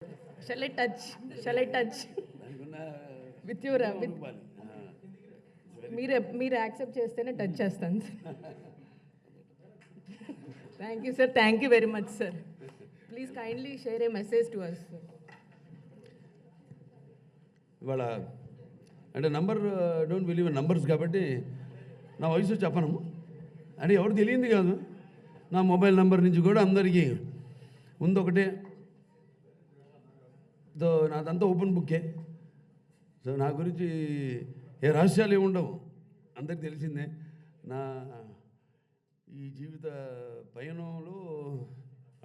Shall I touch? Shall I touch? With your మీరు accept చేస్తేనే touch చేస్తాను. Thank you sir, thank you very much sir. Please kindly share a message to us. ఇవాళ అంటే number don't believe in numbers కాబట్టి నా వయసు చెప్పను అని ఎవరు తెలియంది కాదు. నా మొబైల్ నెంబర్ నుంచి కూడా అందరికీ ముందు ఒకటే, నాదంతా ఓపెన్ బుక్కే. సో నా గురించి ఏ రహస్యాలు ఏమి ఉండవు, అందరికి తెలిసిందే. నా ఈ జీవిత పయనంలో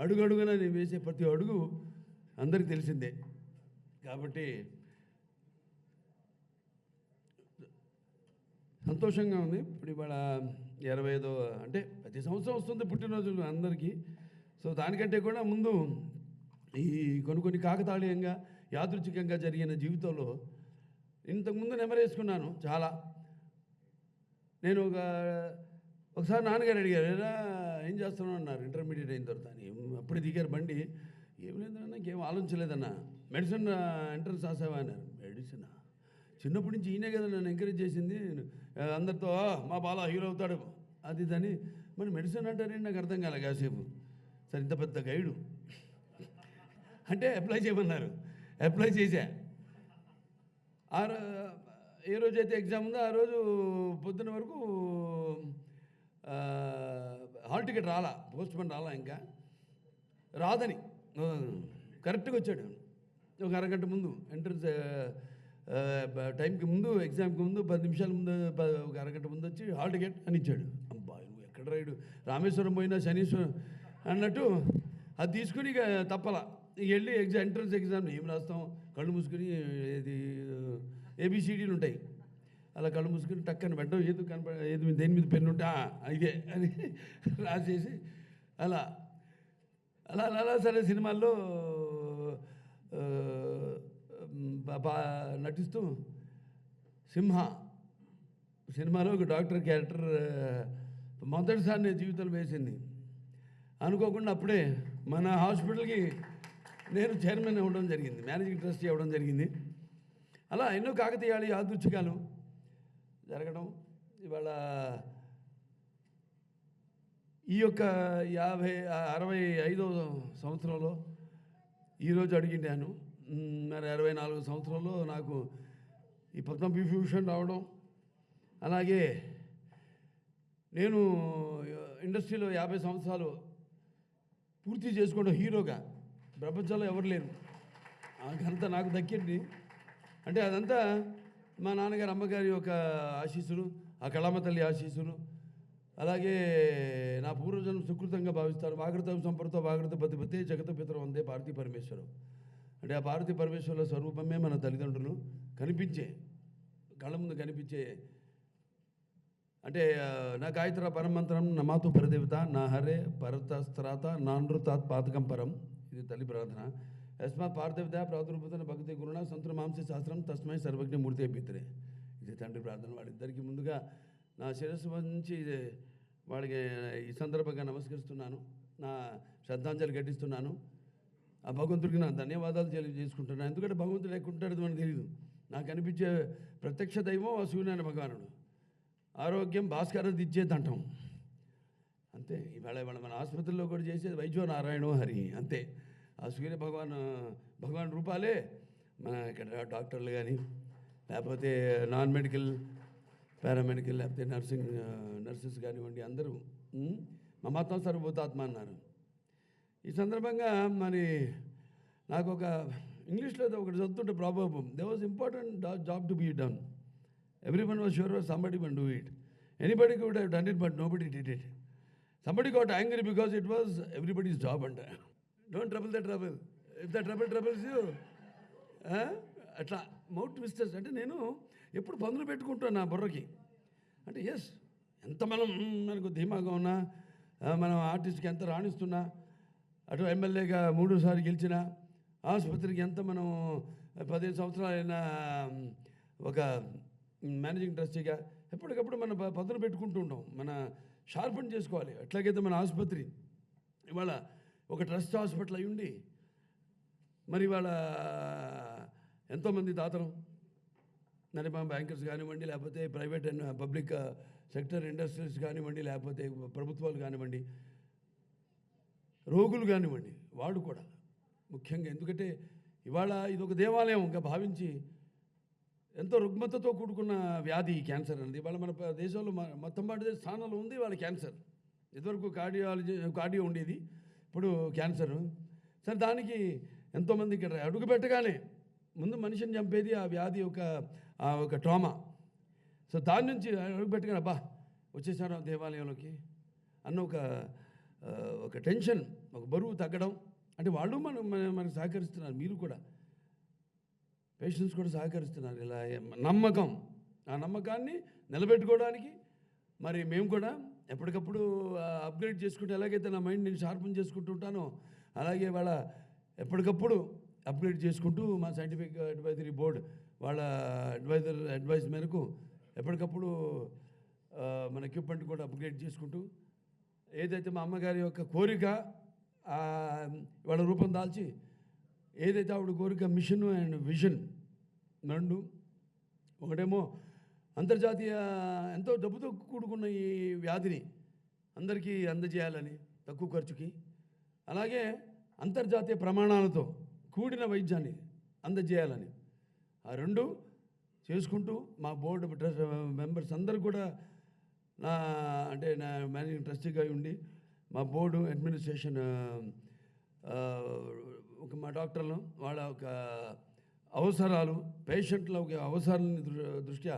అడుగడుగున నేను వేసే ప్రతి అడుగు అందరికి తెలిసిందే. కాబట్టి సంతోషంగా ఉంది. ఇప్పుడు ఇవాళ 25వ అంటే ప్రతి సంవత్సరం వస్తుంది పుట్టినరోజులు అందరికీ. సో దానికంటే కూడా ముందు ఈ కొన్ని కాకతాళీయంగా యాదృచ్ఛికంగా జరిగిన జీవితంలో ఇంతకుముందు నెమరేసుకున్నాను చాలా. నేను ఒకసారి నాన్నగారు అడిగారు, ఎలా ఏం చేస్తున్నావు అన్నారు ఇంటర్మీడియట్ అయిన తర్వాత. అని అప్పుడు దిగారు బండి. ఏం లేదన్నా, నాకేం ఆలోచించలేదన్నా. మెడిసిన్ ఎంట్రన్స్ రాసావా అన్నారు. మెడిసిన్ చిన్నప్పటి నుంచి ఈయనే కదా నన్ను ఎంకరేజ్ చేసింది. అందరితో మా బాల హీరో అవుతాడు అది అని. మరి మెడిసిన్ అంటారేంటి నాకు అర్థం కాలే కాసేపు. సరే ఇంత పెద్ద గైడు అంటే అప్లై చేయమన్నారు, అప్లై చేశా. ఏ రోజైతే ఎగ్జామ్ ఉందో ఆ రోజు పొద్దున్న వరకు హాల్ టికెట్ రాలా, పోస్ట్ మ్యాన్ రాలా, ఇంకా రాదని కరెక్ట్గా వచ్చాడు. ఒక అరగంట ముందు ఎంట్రన్స్ టైంకి ముందు, ఎగ్జామ్కి ముందు 10 నిమిషాల ముందు, ఒక అరగంట ముందు వచ్చి హాల్ టికెట్ అని ఇచ్చాడు. అబ్బా నువ్వు ఎక్కడ రాయుడు, రామేశ్వరం పోయినా శనీశ్వరం అన్నట్టు అది తీసుకుని ఇక తప్పలా. ఇక వెళ్ళి ఎంట్రన్స్ ఎగ్జామ్ ఏం రాస్తాం, కళ్ళు మూసుకుని ఇది ABCDలు ఉంటాయి, అలా కళ్ళు మూసుకుని టక్కని పెట్టడం, ఏది దేని మీద పెన్ను ఉంటే ఇదే అని రాసేసి అలా అలా అలా సరే సినిమాల్లో నటిస్తూ సింహ సినిమాలో ఒక డాక్టర్ క్యారెక్టర్ మొదటిసారి నేను జీవితంలో వేసింది. అనుకోకుండా అప్పుడే మన హాస్పిటల్కి నేను చైర్మన్ అవ్వడం జరిగింది, మేనేజింగ్ ట్రస్టీ అవ్వడం జరిగింది. అలా ఎన్నో కాకతీయాలు యాదృచ్ఛికాలు జరగడం. ఇవాళ ఈ యొక్క 65వ సంవత్సరంలో ఈరోజు అడిగిండాను. మరి 64 సంవత్సరంలో నాకు ఈ పద్మవిభూషణ్ రావడం, అలాగే నేను ఇండస్ట్రీలో 50 సంవత్సరాలు పూర్తి చేసుకోవడం హీరోగా ప్రపంచంలో ఎవరు లేరు. ఆ ఘనత నాకు దక్కింది. అంటే అదంతా మా నాన్నగారు అమ్మగారి యొక్క ఆశీస్సులు, ఆ కళామ తల్లి ఆశీస్సులు, అలాగే నా పూర్వజన్మ సుకృతంగా భావిస్తారు. వాగృత సంపర్తో వాగృత పతిపతి జగత పితరం వందే పార్వతీ పరమేశ్వరం. అంటే ఆ పార్వతీ పరమేశ్వరుల స్వరూపమే మన తల్లిదండ్రులు కనిపించే, కళ్ళ ముందు కనిపించే. అంటే నా గాయత్ర పరమంత్రం నమాతు పరదేవత నా హరే పరతస్త్రాత నానృతాత్ పాతకం పరం. ఇది తల్లి ప్రార్థన. యస్మాత్ పార్థివత ప్రాదుర్భూతన భక్తి గురుణ సంతుల మాంస శాస్త్రం తస్మై సర్వజ్ఞ మూర్తి పిత్రే. ఇది తండ్రి ప్రార్థన. వాళ్ళిద్దరికీ ముందుగా నా శిరస్సు నుంచి వాళ్ళకి ఈ సందర్భంగా నమస్కరిస్తున్నాను, నా శ్రద్ధాంజలి ఘటిస్తున్నాను. ఆ భగవంతుడికి నా ధన్యవాదాలు తెలియజేసుకుంటున్నాను. ఎందుకంటే భగవంతుడు ఎక్కడుంటాడో మనకు తెలియదు. నాకు అనిపించే ప్రత్యక్ష దైవం ఆ సూర్యనారాయణ భగవానుడు. ఆరోగ్యం భాస్కరది ఇచ్చేది అంటాం అంతే. ఇవాళ మన ఆసుపత్రిలో కూడా చేసేది వైద్యో నారాయణో హరి అంతే. ఆ సూర్య భగవాన్ రూపాలే మన ఇక్కడ డాక్టర్లు కానీ, లేకపోతే నాన్ మెడికల్, పారామెడికల్, లేకపోతే నర్సెస్ కానివ్వండి, అందరూ మమాత్మ సర్వభూతాత్మ అన్నారు. ఈ సందర్భంగా మరి నాకు ఒక ఇంగ్లీష్లో ఒకటి చదువుతుంటే problem, they was important job to be done. Everyone was sure somebody would do it. Anybody could have done it but nobody did it. Somebody got angry because it was everybody's job అంట. Don't trouble the trouble if the trouble troubles you. అట్లా mouth twisters. అంటే నేను ఎప్పుడు పనులు పెట్టుకుంటాను నా బుర్రకి. అంటే yes, ఎంత మనకు ధీమాగా ఉన్నా, మనం ఆర్టిస్ట్కి ఎంత రాణిస్తున్నా, అటు ఎమ్మెల్యేగా 3 సార్లు గెలిచిన, ఆసుపత్రికి ఎంత మనం 15 సంవత్సరాలైనా, ఒక మేనేజింగ్ ట్రస్టీగా ఎప్పటికప్పుడు మన పదులు పెట్టుకుంటూ ఉంటాం. మన షార్పన్ చేసుకోవాలి. అట్లాగైతే మన ఆసుపత్రి ఇవాళ ఒక ట్రస్ట్ హాస్పిటల్ అయి ఉండి మరి వాళ్ళ ఎంతోమంది దాతలు మరి మా బ్యాంకర్స్ కానివ్వండి, లేకపోతే private and public sector industries కానివ్వండి, లేకపోతే ప్రభుత్వాలు కానివ్వండి, రోగులు కానివ్వండి, వాళ్ళు కూడా ముఖ్యంగా. ఎందుకంటే ఇవాళ ఇదొక దేవాలయంగా భావించి ఎంతో రుగ్మతతో కూడుకున్న వ్యాధి క్యాన్సర్ అనేది. ఇవాళ మన దేశంలో మొత్తం పాటు స్థానంలో ఉంది వాళ్ళ క్యాన్సర్. ఇదివరకు కార్డియో ఉండేది, ఇప్పుడు క్యాన్సర్. సరే, దానికి ఎంతోమంది ఇక్కడ అడుగు పెట్టగానే ముందు మనిషిని చంపేది ఆ వ్యాధి ఒక ట్రామా. సో దాని నుంచి అడుగు పెట్టగానే అబ్బా వచ్చేసారు దేవాలయంలోకి అన్న ఒక టెన్షన్, ఒక బరువు తగ్గడం. అంటే వాళ్ళు మనకు సహకరిస్తున్నారు, మీరు కూడా పేషెంట్స్ కూడా సహకరిస్తున్నారు. ఇలా నమ్మకం, ఆ నమ్మకాన్ని నిలబెట్టుకోవడానికి మరి మేము కూడా ఎప్పటికప్పుడు అప్గ్రేడ్ చేసుకుంటూ, ఎలాగైతే నా మైండ్ నేను షార్పన్ చేసుకుంటూ ఉంటానో అలాగే వాళ్ళ ఎప్పటికప్పుడు అప్గ్రేడ్ చేసుకుంటూ మా సైంటిఫిక్ అడ్వైజరీ బోర్డ్ వాళ్ళ అడ్వైస్ మేరకు ఎప్పటికప్పుడు మన ఎక్విప్మెంట్ కూడా అప్గ్రేడ్ చేసుకుంటూ, ఏదైతే మా అమ్మగారి యొక్క కోరిక వాళ్ళ రూపం దాల్చి, ఏదైతే ఆవిడ కోరిక మిషన్ అండ్ విజన్ రెండు, ఒకటేమో అంతర్జాతీయ ఎంతో డబ్బుతో కూడుకున్న ఈ వ్యాధిని అందరికీ అందజేయాలని తక్కువ ఖర్చుకి, అలాగే అంతర్జాతీయ ప్రమాణాలతో కూడిన వైద్యాన్ని అందజేయాలని, ఆ రెండు చేసుకుంటూ మా బోర్డు మెంబర్స్ అందరూ కూడా నా మేనేజింగ్ ట్రస్టీగా ఉండి మా బోర్డు అడ్మినిస్ట్రేషన్ మా డాక్టర్లు వాళ్ళ అవసరాలు, పేషెంట్ల అవసరాలని దృష్ట్యా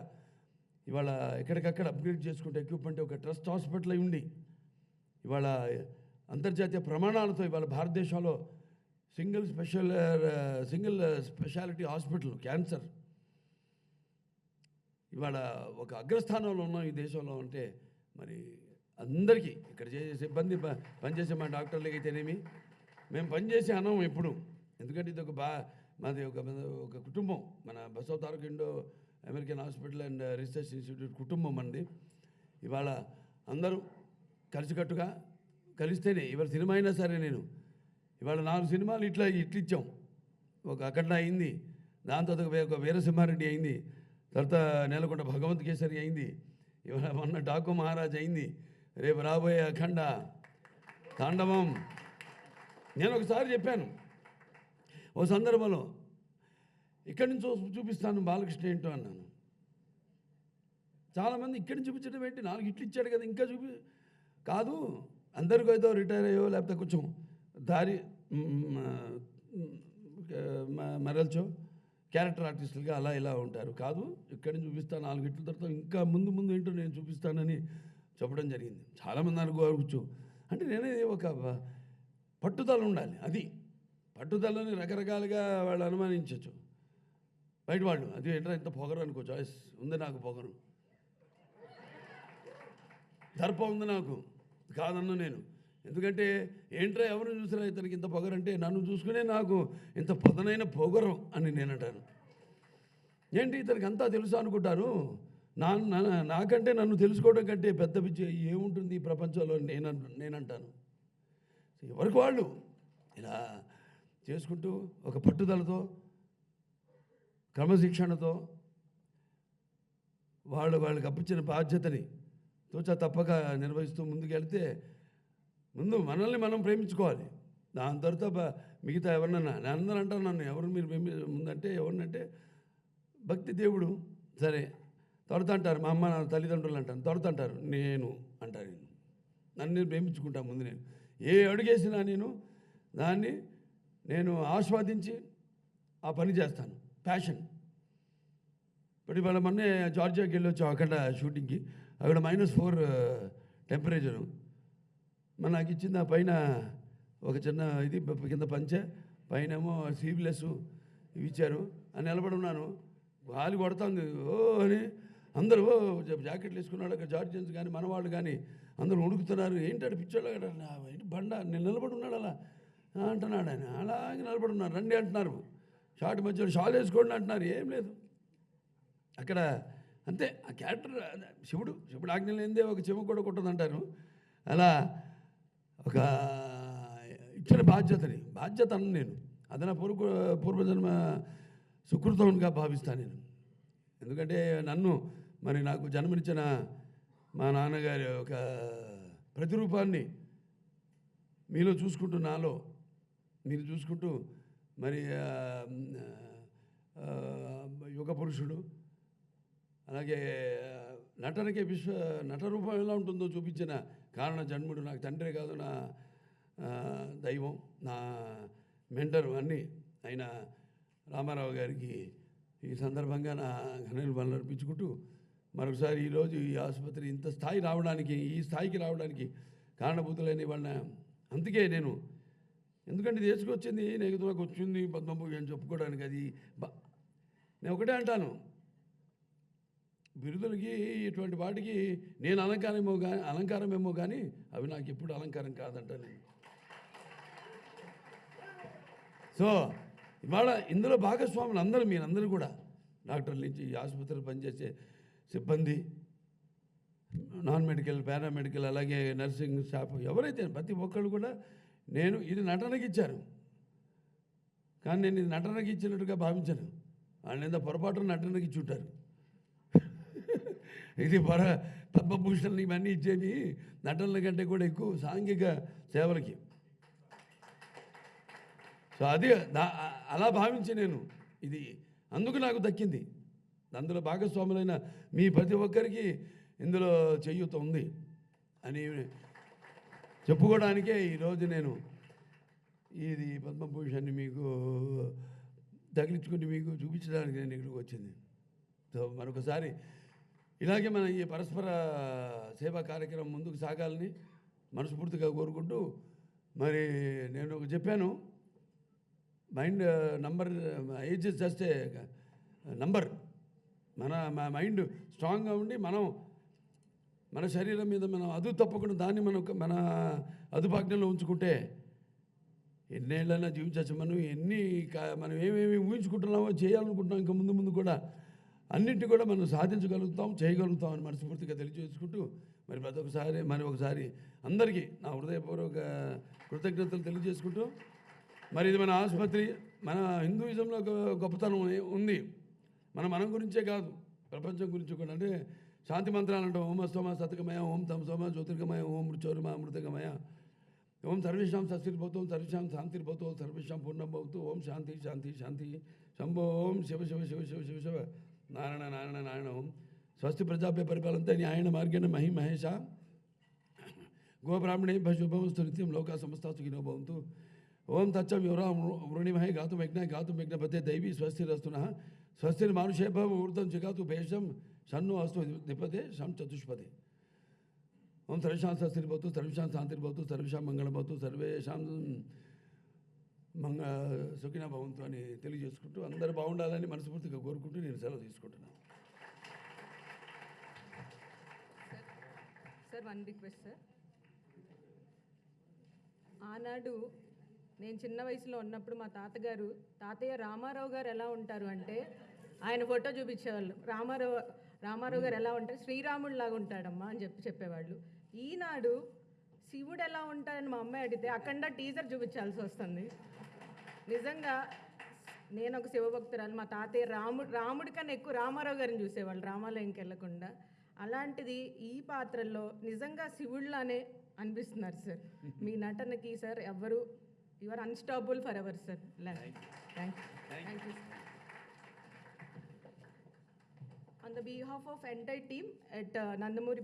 ఇవాళ ఎక్కడికక్కడ అప్గ్రేడ్ చేసుకుంటే ఎక్విప్మెంట్ ఒక ట్రస్ట్ హాస్పిటల్ అయి ఉండి ఇవాళ అంతర్జాతీయ ప్రమాణాలతో ఇవాళ భారతదేశంలో సింగిల్ స్పెషాలిటీ హాస్పిటల్ క్యాన్సర్ ఇవాళ ఒక అగ్రస్థానంలో ఉన్నాం ఈ దేశంలో. అంటే మరి అందరికీ ఇక్కడ సిబ్బంది పనిచేసే మా డాక్టర్లకి అయితేనేమి, మేము పనిచేసే అనం ఎప్పుడు, ఎందుకంటే ఇది మాది ఒక కుటుంబం. మన Basava Tarak Indo American hospital and research institute కుటుంబం మనది. ఇవాళ అందరూ కలిసికట్టుగా కలిస్తేనే ఇవాళ సినిమా అయినా సరే, నేను ఇవాళ 4 సినిమాలు ఇట్లిచ్చాం. ఒక అఖండ అయింది, దాంతో ఒక వీరసింహారెడ్డి అయింది, తర్వాత నేలకొండ భగవంత్ కేసరి అయింది, ఇవాళ మొన్న డాకు మహారాజ్ అయింది, రేపు రాబోయే అఖండ తాండవం. నేను ఒకసారి చెప్పాను ఓ సందర్భంలో, ఇక్కడి నుంచి చూపిస్తాను బాలకృష్ణ ఏంటో అన్నాను. చాలామంది ఇక్కడి నుంచి చూపించడం ఏంటి, 4 ఇట్లు ఇచ్చాడు కదా ఇంకా కాదు, అందరికీ ఏదో రిటైర్ అయ్యో లేకపోతే కొంచెం దారి మరల్చో క్యారెక్టర్ ఆర్టిస్టులుగా అలా ఇలా ఉంటారు. కాదు, ఇక్కడి నుంచి చూపిస్తాను 4 ఇట్ల తర్వాత ఇంకా ముందు ఏంటో నేను చూపిస్తానని చెప్పడం జరిగింది. చాలామంది అనుకోవచ్చు, అంటే నేనే ఒక పట్టుదల ఉండాలి. అది పట్టుదలని రకరకాలుగా వాళ్ళు అనుమానించవచ్చు బయట వాళ్ళు. అది ఏంటో ఇంత పొగరు అనుకో, చాయిస్ ఉంది నాకు, పొగరు దర్ప ఉంది నాకు, కాదన్నా నేను. ఎందుకంటే ఏంట్రా ఎవరు చూసినా ఇతనికి ఇంత పొగరంటే, నన్ను చూసుకునే నాకు ఇంత పదనైన పొగరం అని నేను అంటాను. ఏంటి ఇతనికి అంతా తెలుసు అనుకుంటారు. నాకంటే నన్ను తెలుసుకోవడం కంటే పెద్ద పిచ్చి ఏముంటుంది ఈ ప్రపంచంలో నేనంటాను. ఎవరికి వాళ్ళు ఇలా చేసుకుంటూ ఒక పట్టుదలతో క్రమశిక్షణతో వాళ్ళకి అప్పించిన బాధ్యతని తోచా తప్పక నిర్వహిస్తూ ముందుకెళ్తే, ముందు మనల్ని మనం ప్రేమించుకోవాలి. దాని తర్వాత మిగతా ఎవరినన్నా, నేను అందరూ అంటాను నన్ను ఎవరు మీరు ముందంటే ఎవరినంటే భక్తి దేవుడు సరే తొడత అంటారు, మా అమ్మ నా తల్లిదండ్రులు అంటాను, తొడత అంటారు, నేను అంటాను. నన్ను నేను ప్రేమించుకుంటాను. ముందు నేను ఏ అడుగేసినా దాన్ని నేను ఆస్వాదించి ఆ పని చేస్తాను, ప్యాషన్. ఇప్పుడు ఇవాళ మొన్నే జార్జియాకి వెళ్ళి వచ్చాం, అక్కడ షూటింగ్కి. అక్కడ -4 టెంపరేచరు. నాకు ఇచ్చింది ఆ పైన ఒక చిన్న ఇది కింద పంచె, పైనేమో స్లీవ్లెస్ ఇవి ఇచ్చారు. అని నిలబడి ఉన్నాను, గాలి కొడుతుంది ఓ అని. అందరూ జాకెట్లు వేసుకున్నాడు అక్కడ, జార్జియన్స్ కానీ మనవాళ్ళు కానీ అందరూ ఉడుకుతున్నారు. ఏంటంటే పిచ్చోళ్ళు ఏంటి బండ, నేను నిలబడి ఉన్నాడు అలా అంటున్నాడు ఆయన. అలాగే నిలబడి ఉన్నారు, రండి అంటున్నారు, షార్ట్ మధ్యలో షాల్ వేసుకోండి అంటున్నారు. ఏం లేదు అక్కడ, అంతే. ఆ క్యారెక్టర్ శివుడు ఆజ్ఞ లేనిదే ఒక చెమ కూడా కొట్టదంటారు. అలా ఒక ఇచ్చిన బాధ్యత అన్న నేను అది నా పూర్వజన్మ సుకృతంగా భావిస్తాను నేను. ఎందుకంటే మరి నాకు జన్మనిచ్చిన మా నాన్నగారి ఒక ప్రతిరూపాన్ని మీలో చూసుకుంటూ, నాలో మీరు చూసుకుంటూ, మరి యుగ పురుషుడు, అలాగే నటనకే నటరూపం ఎలా ఉంటుందో చూపించిన కారణ జన్ముడు నాకు తండ్రే కాదు, నా దైవం, నా మెంటర్ అన్నీ అయిన రామారావు గారికి ఈ సందర్భంగా నా ఘనలు అర్పించుకుంటూ, మరొకసారి ఈరోజు ఈ ఆసుపత్రి ఇంత ఈ స్థాయికి రావడానికి కారణభూతులైన వాళ్ళ, అందుకే నేను, ఎందుకంటే తీసుకొచ్చింది నాకు వచ్చింది పద్మభూషణ్ అని చెప్పుకోవడానికి, అది నేను ఒకటే అంటాను, బిరుదులకి ఇటువంటి వాటికి నేను అలంకారమేమో కానీ అవి నాకు ఎప్పుడు అలంకారం కాదంటాను నేను. సో ఇవాళ ఇందులో భాగస్వాములు అందరూ, మీరందరూ కూడా, డాక్టర్ల నుంచి ఈ ఆసుపత్రిలో పనిచేసే సిబ్బంది, నాన్ మెడికల్, పారామెడికల్, అలాగే నర్సింగ్ స్టాఫ్, ఎవరైతే ప్రతి ఒక్కళ్ళు కూడా నేను ఇది నటనకి ఇచ్చారు, కానీ నేను ఇది నటనకి ఇచ్చినట్టుగా భావించాను. వాళ్ళు ఎంత పొరపాటున నటనకి ఇచ్చి ఉంటారు. ఇది పద్మభూషణ్ ఇవన్నీ ఇచ్చేవి నటనల కంటే కూడా ఎక్కువ సాంఘిక సేవలకి. సో అది అలా భావించి నేను ఇది అందుకు నాకు దక్కింది. అందులో భాగస్వాములైన మీ ప్రతి ఒక్కరికి ఇందులో చేయూత ఉంది అని చెప్పుకోవడానికే ఈరోజు నేను ఇది పద్మభూషణ్ని మీకు తగిలించుకుని మీకు చూపించడానికి నేను ఇక్కడికి వచ్చింది. సో మరొకసారి ఇలాగే మన ఈ పరస్పర సేవా కార్యక్రమం ముందుకు సాగాలని మనస్ఫూర్తిగా కోరుకుంటూ, మరి నేను చెప్పాను, mind number age is just a number. మన మైండ్ స్ట్రాంగ్గా ఉండి మన శరీరం మీద మనం అదుపు తప్పకుండా దాన్ని మన అదుపాజ్ఞలో ఉంచుకుంటే ఎన్నేళ్ళైనా జీవించవచ్చు. మనం ఏమేమి ఊహించుకుంటున్నామో, చేయాలనుకుంటున్నాం, ఇంకా ముందు కూడా అన్నింటి కూడా మనం సాధించగలుగుతాం, చేయగలుగుతాం అని మనస్ఫూర్తిగా తెలియజేసుకుంటూ, మరి ఒకసారి అందరికీ నా హృదయపూర్వక కృతజ్ఞతలు తెలియజేసుకుంటూ, మరి ఇది మన ఆసుపత్రి, మన హిందూయిజంలో గొప్పతనం ఉంది. మనం గురించే కాదు, ప్రపంచం గురించి కూడా. అంటే శాంతి మంత్రాలు అంటాం, ఓం అస్తోమ సతకమయ, ఓం తమసోమ జ్యోతిర్గమయ, ఓం మృత్యోర్మ అమృతగమయ, ఓం సర్వేషాం సస్తిర్భవతు, ఓం సర్వేషాం శాంతిర్భవతు, సర్వేషాం పూర్ణభవతు, ఓం శాంతి శాంతి శాంతి శంభో, ఓం శివ శివ శివ శివ శివ శివ నారాయణ నారాయణ నారాయణ, ఓం స్వస్తి ప్రజాభ్య పరిపాలంతే న్యాయణ మార్గేణ మహి మహేష గోబ్రాహ్మణేభ్య శుభమస్తు నిత్యం లోకా సమస్తా సుఖినో భవంతు. ఓం తచ్చం యువరా వృణిమహే గాతుం యజ్ఞపతే దైవీ స్వస్తిరస్తునః స్వస్తిర్మానుషేభ్య ఊర్ధం చిగాతు భేషం షన్నో అస్తు నిపదే శం చతుష్పదే. ఓం సర్వేషాం స్వస్తిర్భవతు, సర్వేషాం శాంతిర్భవతు, సర్వేషాం మంగళభవతు, సర్వేషాం సుఖిన భవంతు అని తెలియజేసుకుంటూ, అందరూ బాగుండాలని మనస్ఫూర్తిగా కోరుకుంటూ నేను సెలవు తీసుకుంటున్నాను. Sir one request sir. ఆనాడు నేను చిన్న వయసులో ఉన్నప్పుడు మా తాతయ్య రామారావు గారు ఎలా ఉంటారు అంటే, ఆయన ఫోటో చూపించేవాళ్ళు. రామారావు గారు ఎలా ఉంటారు, శ్రీరాముడిలాగా ఉంటాడమ్మా అని చెప్పేవాళ్ళు. ఈనాడు శివుడు ఎలా ఉంటాడని మా అమ్మాయి అడిగితే అఖండ టీజర్ చూపించాల్సి వస్తుంది. నిజంగా నేను ఒక శివభక్తురాలు. మా తాతయ్య రాముడి కన్నా ఎక్కువ రామారావు గారిని చూసేవాళ్ళు, రామాలయంకి వెళ్ళకుండా. అలాంటిది ఈ పాత్రల్లో నిజంగా శివుడిలానే అనిపిస్తున్నారు సార్. మీ నటనకి sir you are unstoppable forever sir. Thank you sir. On the behalf of entire team at Nandamuri